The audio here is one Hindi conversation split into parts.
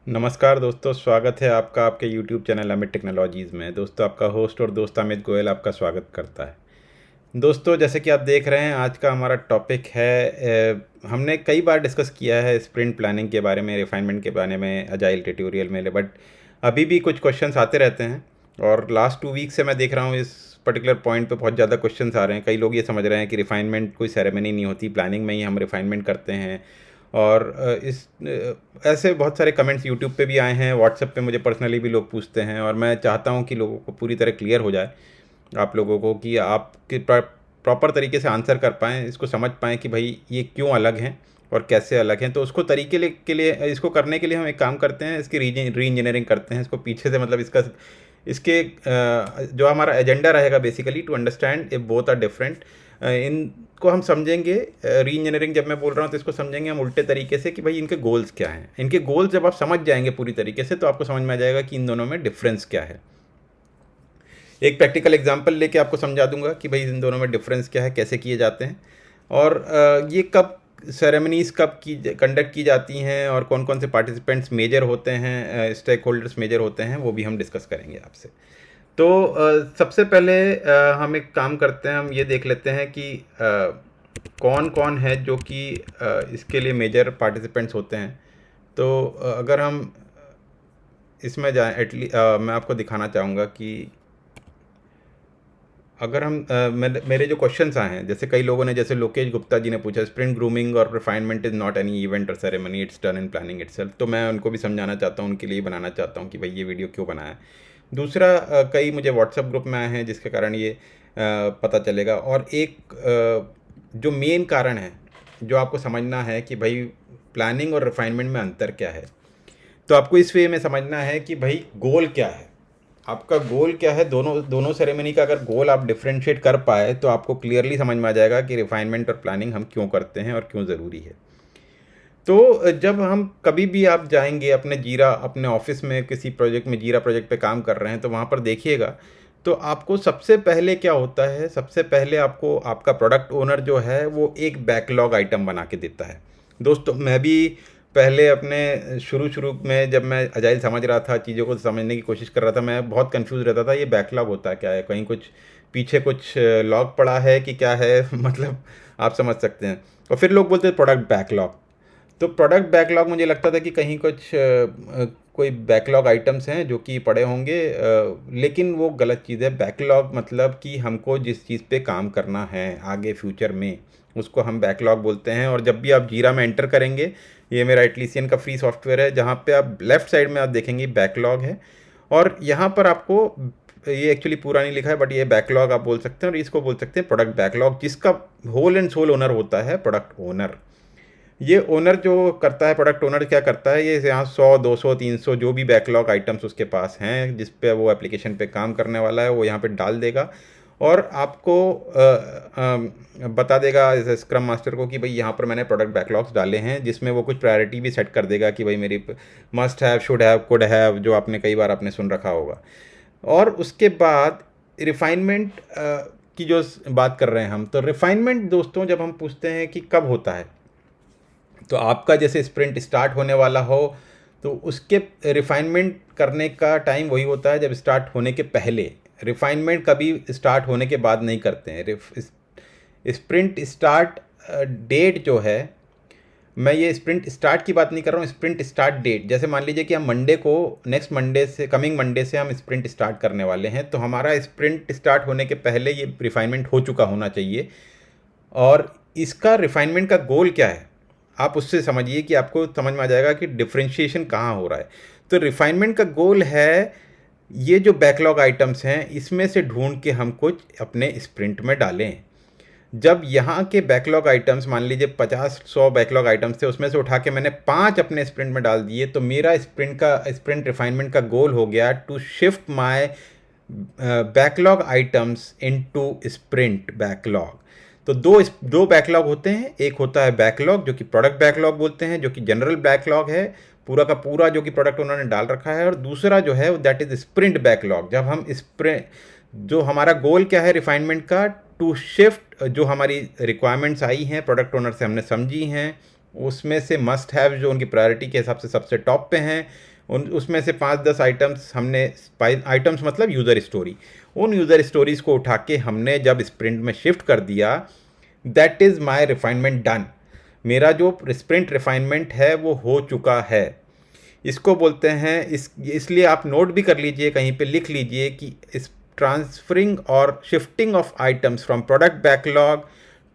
नमस्कार दोस्तों, स्वागत है आपका आपके YouTube चैनल अमित टेक्नोलॉजीज़ में। दोस्तों, आपका होस्ट और दोस्त अमित गोयल आपका स्वागत करता है। दोस्तों, जैसे कि आप देख रहे हैं, आज का हमारा टॉपिक है हमने कई बार डिस्कस किया है स्प्रिंट प्लानिंग के बारे में, रिफाइनमेंट के बारे में अजाइल ट्यूटोरियल में, बट अभी भी कुछ क्वेश्चंस आते रहते हैं। और लास्ट 2 वीक से मैं देख रहा हूँ इस पर्टिकुलर पॉइंट पे बहुत ज़्यादा क्वेश्चंस आ रहे हैं। कई लोग ये समझ रहे हैं कि रिफाइनमेंट कोई सेरेमनी नहीं होती, प्लानिंग में ही हम रिफाइनमेंट करते हैं। और ऐसे बहुत सारे कमेंट्स यूट्यूब पे भी आए हैं, व्हाट्सएप पे मुझे पर्सनली भी लोग पूछते हैं, और मैं चाहता हूँ कि लोगों को पूरी तरह क्लियर हो जाए, आप लोगों को, कि आप प्रॉपर तरीके से आंसर कर पाएँ, इसको समझ पाएँ कि भाई ये क्यों अलग हैं और कैसे अलग हैं। तो उसको के लिए इसको करने के लिए हम एक काम करते हैं, इसकी री इंजीनियरिंग करते हैं, इसको पीछे से, मतलब इसके जो हमारा एजेंडा रहेगा basically to understand if both are different. इनको हम समझेंगे, री इंजीनियरिंग जब मैं बोल रहा हूँ तो इसको समझेंगे हम उल्टे तरीके से कि भाई इनके गोल्स क्या हैं। इनके गोल्स जब आप समझ जाएंगे पूरी तरीके से, तो आपको समझ में आ जाएगा कि इन दोनों में डिफरेंस क्या है। एक प्रैक्टिकल एग्जांपल लेके आपको समझा दूंगा कि भाई इन दोनों में डिफरेंस क्या है, कैसे किए जाते हैं, और ये कब सेरेमनीज़ कब की कंडक्ट की जाती हैं, और कौन कौन से पार्टिसिपेंट्स मेजर होते हैं, स्टेक होल्डर्स मेजर होते हैं, वो भी हम डिस्कस करेंगे आपसे। तो सबसे पहले हम एक काम करते हैं, हम ये देख लेते हैं कि कौन कौन है जो कि इसके लिए मेजर पार्टिसिपेंट्स होते हैं। तो अगर हम इसमें जाएं, मैं आपको दिखाना चाहूँगा कि अगर हम मेरे जो क्वेश्चंस आए हैं, जैसे कई लोगों ने, जैसे लोकेश गुप्ता जी ने पूछा, स्प्रिंट ग्रूमिंग और refinement is not any event और ceremony, it's done in planning itself. तो मैं उनको भी समझाना चाहता हूँ, उनके लिए बनाना चाहता हूँ कि भाई ये वीडियो क्यों बनाया है। दूसरा, कई मुझे व्हाट्सएप ग्रुप में आए हैं जिसके कारण ये पता चलेगा। और एक जो मेन कारण है जो आपको समझना है कि भाई प्लानिंग और रिफाइनमेंट में अंतर क्या है, तो आपको इस वे में समझना है कि भाई गोल क्या है, आपका गोल क्या है। दोनों दोनों सेरेमनी का अगर गोल आप डिफ्रेंशिएट कर पाए, तो आपको क्लियरली समझ में आ जाएगा कि रिफाइनमेंट और प्लानिंग हम क्यों करते हैं और क्यों ज़रूरी है। तो जब हम कभी भी आप जाएंगे अपने ऑफिस में, किसी प्रोजेक्ट में, जीरा प्रोजेक्ट पे काम कर रहे हैं, तो वहाँ पर देखिएगा, तो आपको सबसे पहले क्या होता है, सबसे पहले आपको आपका प्रोडक्ट ओनर जो है वो एक बैकलॉग आइटम बना के देता है। दोस्तों, मैं भी पहले अपने शुरू शुरू में जब मैं अजाइल समझ रहा था, चीज़ों को समझने की कोशिश कर रहा था, मैं बहुत कंफ्यूज रहता था, ये बैकलॉग होता क्या है, कहीं कुछ पीछे कुछ लॉग पड़ा है कि क्या है मतलब आप समझ सकते हैं। और फिर लोग बोलते हैं प्रोडक्ट बैकलॉग। तो प्रोडक्ट बैकलॉग, मुझे लगता था कि कहीं कुछ कोई बैकलॉग आइटम्स हैं जो कि पड़े होंगे, लेकिन वो गलत चीज़ है। बैकलॉग मतलब कि हमको जिस चीज़ पे काम करना है आगे फ्यूचर में, उसको हम बैकलॉग बोलते हैं। और जब भी आप जीरा में एंटर करेंगे, ये मेरा एटलीसियन का फ्री सॉफ्टवेयर है, जहाँ पे आप लेफ़्ट साइड में आप देखेंगे बैकलॉग है, और यहाँ पर आपको, ये एक्चुअली पूरा नहीं लिखा है, बट ये बैकलॉग आप बोल सकते हैं, और इसको बोल सकते हैं प्रोडक्ट बैकलॉग, जिसका होल एंड सोल ओनर होता है प्रोडक्ट ओनर। ये ओनर जो करता है, प्रोडक्ट ओनर क्या करता है, ये यहाँ 100, 200, 300 जो भी बैकलॉग आइटम्स उसके पास हैं, जिस पे वो एप्लीकेशन पे काम करने वाला है, वो यहाँ पे डाल देगा, और आपको बता देगा जैसे स्क्रम मास्टर को कि भाई यहाँ पर मैंने प्रोडक्ट बैकलॉग्स डाले हैं, जिसमें वो कुछ प्रायोरिटी भी सेट कर देगा कि भाई मेरी must have, should have, could have, जो आपने कई बार आपने सुन रखा होगा। और उसके बाद रिफाइनमेंट की जो बात कर रहे हैं हम, तो रिफाइनमेंट दोस्तों जब हम पूछते हैं कि कब होता है, तो आपका जैसे स्प्रिंट स्टार्ट होने वाला हो, तो उसके रिफाइनमेंट करने का टाइम वही होता है जब स्टार्ट होने के पहले। रिफाइनमेंट कभी स्टार्ट होने के बाद नहीं करते हैं। स्प्रिंट स्टार्ट डेट जो है, मैं ये स्प्रिंट स्टार्ट की बात नहीं कर रहा हूँ, स्प्रिंट स्टार्ट डेट। जैसे मान लीजिए कि हम मंडे को, नेक्स्ट मंडे से, कमिंग मंडे से हम स्प्रिंट स्टार्ट करने वाले हैं, तो हमारा स्प्रिंट स्टार्ट होने के पहले ये रिफाइनमेंट हो चुका होना चाहिए। और इसका रिफाइनमेंट का गोल क्या है, आप उससे समझिए कि आपको समझ में आ जाएगा कि डिफ्रेंशिएशन कहाँ हो रहा है। तो रिफाइनमेंट का गोल है, ये जो बैकलॉग आइटम्स हैं, इसमें से ढूंढ के हम कुछ अपने स्प्रिंट में डालें। जब यहाँ के बैकलॉग आइटम्स, मान लीजिए 50-100 बैकलॉग आइटम्स थे, उसमें से उठा के मैंने 5 अपने स्प्रिंट में डाल दिए, तो मेरा स्प्रिंट रिफाइनमेंट का गोल हो गया to shift my backlog items into sprint backlog. तो दो बैकलॉग होते हैं, एक होता है बैकलॉग जो कि प्रोडक्ट बैकलॉग बोलते हैं, जो कि जनरल बैकलॉग है पूरा का पूरा जो कि प्रोडक्ट उन्होंने डाल रखा है, और दूसरा जो है दैट इज स्प्रिंट बैकलॉग, जब हम स्प्रिंट, जो हमारा गोल क्या है रिफाइनमेंट का, टू शिफ्ट जो हमारी रिक्वायरमेंट्स आई हैं प्रोडक्ट ओनर से, हमने समझी हैं, उसमें से मस्ट हैव जो उनकी प्रायोरिटी के हिसाब से सबसे टॉप पे हैं, उन उसमें से 5-10 आइटम्स हमने, आइटम्स मतलब यूज़र स्टोरी, उन यूज़र स्टोरीज़ को उठा के हमने जब स्प्रिंट में शिफ्ट कर दिया, that is my refinement done. मेरा जो स्प्रिंट रिफाइनमेंट है वो हो चुका है। इसको बोलते हैं, इसलिए आप नोट भी कर लीजिए, कहीं पे लिख लीजिए कि इस ट्रांसफरिंग और shifting of items from product backlog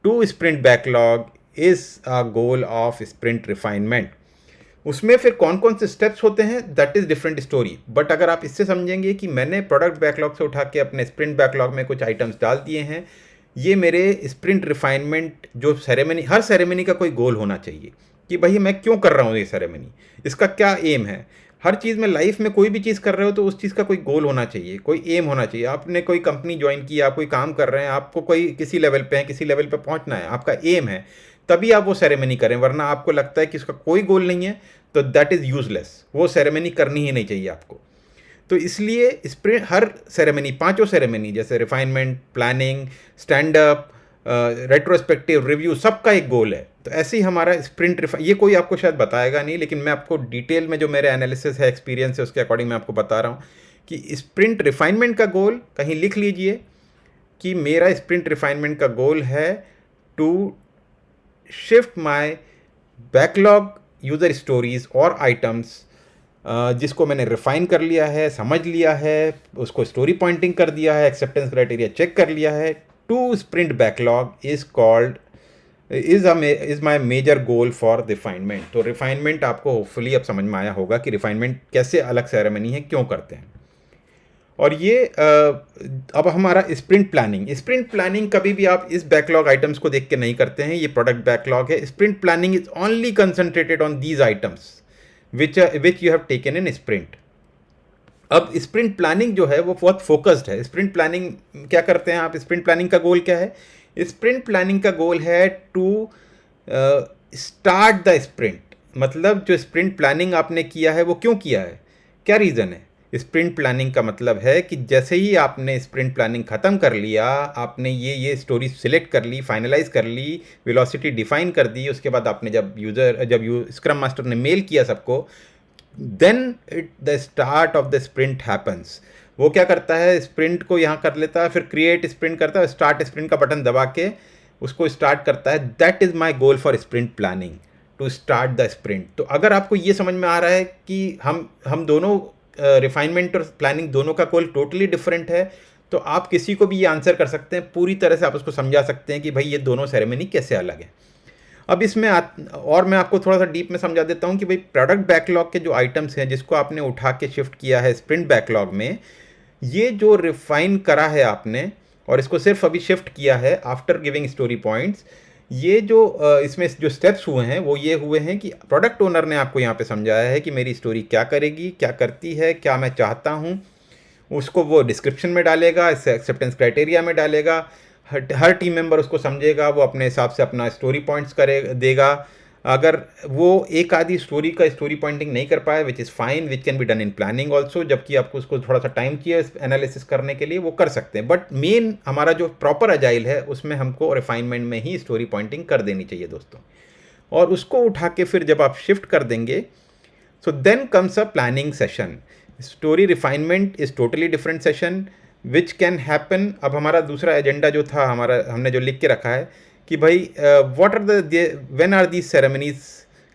to sprint backlog is a goal of sprint refinement. उसमें फिर कौन कौन से स्टेप्स होते हैं, that is different story. But अगर आप इससे समझेंगे कि मैंने प्रोडक्ट बैकलॉग से उठा के अपने स्प्रिंट बैकलॉग में कुछ आइटम्स डाल दिए हैं, ये मेरे स्प्रिंट रिफाइनमेंट जो सेरेमनी, हर सेरेमनी का कोई गोल होना चाहिए कि भाई मैं क्यों कर रहा हूँ ये सेरेमनी, इसका क्या एम है। हर चीज़ में, लाइफ में कोई भी चीज़ कर रहे हो तो उस चीज़ का कोई गोल होना चाहिए, कोई एम होना चाहिए। आपने कोई कंपनी ज्वाइन की, आप कोई काम कर रहे हैं, आपको कोई किसी लेवल पे है, किसी लेवल पे पहुंचना है, आपका एम है, तभी आप वो सेरेमनी करें। वरना आपको लगता है कि उसका कोई गोल नहीं है तो दैट इज़ यूजलेस, वो सेरेमनी करनी ही नहीं चाहिए आपको। तो इसलिए स्प्रिंट, हर सेरेमनी, पांचों सेरेमनी जैसे refinement, planning, stand up, retrospective, review, सबका एक गोल है। तो ऐसे ही हमारा स्प्रिंट ये कोई आपको शायद बताएगा नहीं, लेकिन मैं आपको डिटेल में जो मेरे एनालिसिस है, एक्सपीरियंस है, उसके अकॉर्डिंग मैं आपको बता रहा हूँ कि स्प्रिंट रिफाइनमेंट का गोल, कहीं लिख लीजिए कि मेरा स्प्रिंट रिफाइनमेंट का गोल है to shift my backlog user stories और आइटम्स, जिसको मैंने रिफाइन कर लिया है, समझ लिया है, उसको स्टोरी पॉइंटिंग कर दिया है, एक्सेप्टेंस क्राइटेरिया चेक कर लिया है, to sprint backlog is called is my major goal for refinement. तो रिफाइनमेंट आपको होपफुली अब समझ में आया होगा कि रिफाइनमेंट कैसे अलग सेरेमनी है, क्यों करते हैं। और ये अब हमारा स्प्रिंट प्लानिंग, स्प्रिंट प्लानिंग कभी भी आप इस बैकलॉग आइटम्स को देख के नहीं करते हैं, ये प्रोडक्ट बैकलॉग है। Sprint planning is only concentrated on these items which you have taken in sprint. अब स्प्रिंट प्लानिंग जो है वो बहुत फोकस्ड है। स्प्रिंट प्लानिंग क्या करते हैं आप, स्प्रिंट प्लानिंग का गोल क्या है? स्प्रिंट प्लानिंग का गोल है टू स्टार्ट द स्प्रिंट। मतलब जो स्प्रिंट प्लानिंग आपने किया है वो क्यों किया है, क्या रीज़न है? स्प्रिंट प्लानिंग का मतलब है कि जैसे ही आपने स्प्रिंट प्लानिंग ख़त्म कर लिया, आपने ये स्टोरी सिलेक्ट कर ली, फाइनलाइज कर ली, वेलोसिटी डिफाइन कर दी, उसके बाद आपने जब स्क्रम मास्टर ने मेल किया सबको, then the start of the sprint happens. वो क्या करता है, स्प्रिंट को यहाँ कर लेता है, फिर क्रिएट स्प्रिंट करता है, स्टार्ट स्प्रिंट का बटन दबा के उसको स्टार्ट करता है। That is my goal for sprint planning, to start the sprint. तो अगर आपको ये समझ में आ रहा है कि हम दोनों रिफाइनमेंट और प्लानिंग दोनों का गोल टोटली डिफरेंट है, तो आप किसी को भी ये आंसर कर सकते हैं, पूरी तरह से आप उसको समझा सकते हैं कि भाई ये दोनों सेरेमनी कैसे अलग है। अब इसमें और मैं आपको थोड़ा सा डीप में समझा देता हूँ कि भाई प्रोडक्ट बैकलॉग के जो आइटम्स हैं जिसको आपने उठा के शिफ्ट किया है स्प्रिंट बैकलॉग में, ये जो रिफाइन करा है आपने और इसको सिर्फ अभी शिफ्ट किया है आफ्टर गिविंग स्टोरी पॉइंट्स, ये जो इसमें जो स्टेप्स हुए हैं वो ये हुए हैं कि प्रोडक्ट ओनर ने आपको यहाँ पे समझाया है कि मेरी स्टोरी क्या करेगी, क्या करती है, क्या मैं चाहता हूँ, उसको वो डिस्क्रिप्शन में डालेगा, एक्सेप्टेंस क्राइटेरिया में डालेगा, हर टीम मेंबर उसको समझेगा, वो अपने हिसाब से अपना स्टोरी पॉइंट्स देगा। अगर वो एक आधी स्टोरी का स्टोरी पॉइंटिंग नहीं कर पाए, which is fine, which can be done in planning also, जबकि आपको उसको थोड़ा सा टाइम चाहिए एनालिसिस करने के लिए, वो कर सकते हैं। बट मेन हमारा जो प्रॉपर अजाइल है उसमें हमको रिफाइनमेंट में ही स्टोरी पॉइंटिंग कर देनी चाहिए दोस्तों। और उसको उठा के फिर जब आप शिफ्ट कर देंगे, so then comes a planning session. Story refinement is totally different session which can happen. अब हमारा दूसरा एजेंडा जो था, हमारा हमने जो लिख के रखा है कि भाई what are when are these ceremonies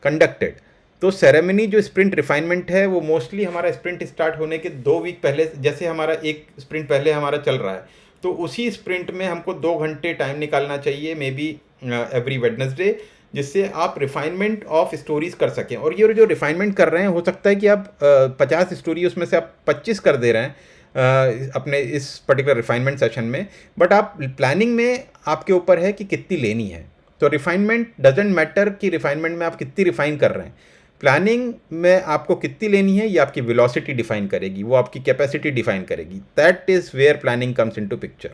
conducted. तो सेरेमनी जो स्प्रिंट रिफाइनमेंट है वो मोस्टली हमारा स्प्रिंट स्टार्ट होने के 2 वीक पहले, जैसे हमारा एक स्प्रिंट पहले हमारा चल रहा है, तो उसी स्प्रिंट में हमको 2 घंटे टाइम निकालना चाहिए, मे बी एवरी वेडनेसडे, जिससे आप रिफाइनमेंट ऑफ स्टोरीज कर सकें। और ये जो रिफाइनमेंट कर रहे हैं, हो सकता है कि आप 50 स्टोरी उसमें से आप 25 कर दे रहे हैं अपने इस पर्टिकुलर रिफाइनमेंट सेशन में, बट आप प्लानिंग में आपके ऊपर है कि कितनी लेनी है। तो रिफाइनमेंट डजेंट मैटर कि रिफाइनमेंट में आप कितनी रिफाइन कर रहे हैं, प्लानिंग में आपको कितनी लेनी है ये आपकी वेलोसिटी डिफाइन करेगी, वो आपकी कैपेसिटी डिफाइन करेगी। That is where planning comes into picture.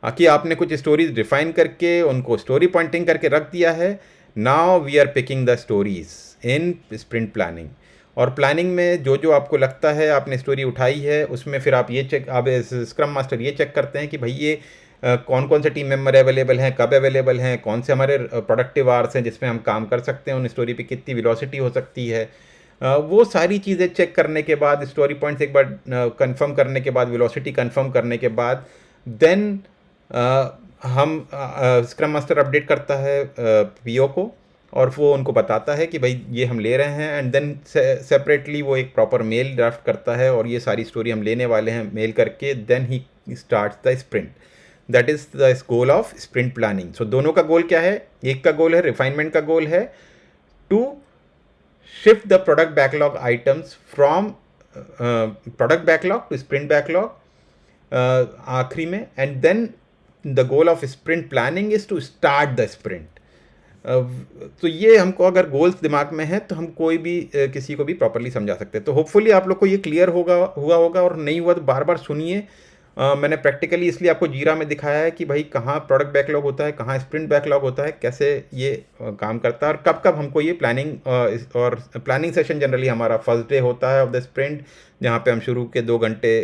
कि आपने कुछ स्टोरीज डिफाइन करके उनको स्टोरी पॉइंटिंग करके रख दिया है, now we are picking the stories in sprint planning. और प्लानिंग में जो जो आपको लगता है आपने स्टोरी उठाई है, उसमें फिर आप स्क्रम मास्टर ये चेक करते हैं कि भाई ये कौन कौन से टीम मेंबर अवेलेबल हैं, कब अवेलेबल हैं, कौन से हमारे प्रोडक्टिव आवर्स हैं जिसमें हम काम कर सकते हैं, उन स्टोरी पे कितनी वेलोसिटी हो सकती है। वो सारी चीज़ें चेक करने के बाद, स्टोरी पॉइंट्स एक बार कंफर्म करने के बाद, वेलोसिटी कंफर्म करने के बाद, देन हम स्क्रम मास्टर अपडेट करता है पीओ को, और वो उनको बताता है कि भाई ये हम ले रहे हैं, एंड देन सेपरेटली वो एक प्रॉपर मेल ड्राफ्ट करता है और ये सारी स्टोरी हम लेने वाले हैं मेल करके, देन ही starts the sprint. That is the goal of sprint planning. So दोनों का गोल क्या है? एक का गोल है, रिफाइनमेंट का गोल है to shift the product backlog items from product backlog to sprint backlog आखिरी में, and then the goal of sprint planning is to start the sprint. तो ये हमको अगर गोल्स दिमाग में है तो हम कोई भी किसी को भी प्रॉपरली समझा सकते हैं. तो होपफुली आप लोग को ये क्लियर हुआ होगा, और नहीं हुआ तो बार बार सुनिए. मैंने प्रैक्टिकली इसलिए आपको जीरा में दिखाया है कि भाई कहाँ प्रोडक्ट बैकलॉग होता है, कहाँ स्प्रिंट बैकलॉग होता है, कैसे ये काम करता है, और कब कब हमको ये प्लानिंग और प्लानिंग सेशन जनरली हमारा फर्स्ट डे होता है ऑफ द स्प्रिंट, जहाँ पे हम शुरू के 2 घंटे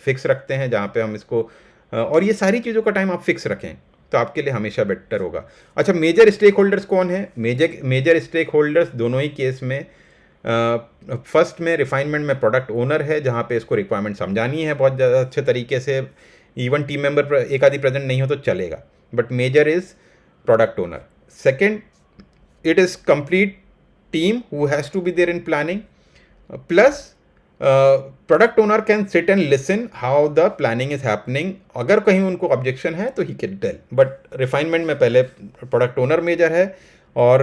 फिक्स रखते हैं, जहाँ पे हम इसको और ये सारी चीज़ों का टाइम आप फिक्स रखें तो आपके लिए हमेशा बेटर होगा. अच्छा, मेजर स्टेक होल्डर्स कौन है? मेजर स्टेक होल्डर्स दोनों ही केस में, फर्स्ट में रिफाइनमेंट में प्रोडक्ट ओनर है, जहाँ पे इसको रिक्वायरमेंट समझानी है बहुत ज़्यादा अच्छे तरीके से. इवन टीम मेंबर एक आदि प्रेजेंट नहीं हो तो चलेगा, but major is product owner. Second, it is complete team who has to be there in planning, plus product owner can sit and listen how the planning is happening. अगर कहीं उनको ऑब्जेक्शन है तो he can tell, but refinement में पहले प्रोडक्ट ओनर मेजर है, और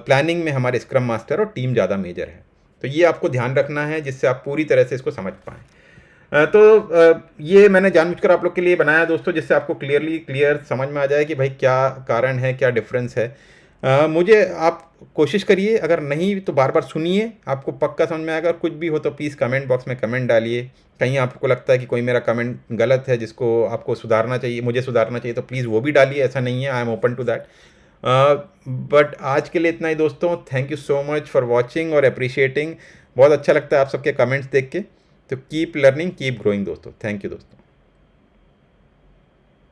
प्लानिंग में हमारे स्क्रम मास्टर और टीम ज़्यादा मेजर है. तो ये आपको ध्यान रखना है जिससे आप पूरी तरह से इसको समझ पाएँ. तो ये मैंने जानबूझकर आप लोग के लिए बनाया दोस्तों, जिससे आपको क्लियर समझ में आ जाए कि भाई क्या कारण है, क्या डिफरेंस है. मुझे आप कोशिश करिए, अगर नहीं तो बार बार सुनिए, आपको पक्का समझ में आएगा. अगर कुछ भी हो तो प्लीज़ कमेंट बॉक्स में कमेंट डालिए. कहीं आपको लगता है कि कोई मेरा कमेंट गलत है जिसको आपको सुधारना चाहिए, मुझे सुधारना चाहिए, तो प्लीज़ वो भी डालिए. ऐसा नहीं है, I am open to that. But आज के लिए इतना ही दोस्तों. Thank you so much for watching और अप्रिशिएटिंग. बहुत अच्छा लगता है आप सबके कमेंट्स देख के. तो कीप लर्निंग, कीप ग्रोइंग दोस्तों. थैंक यू दोस्तों.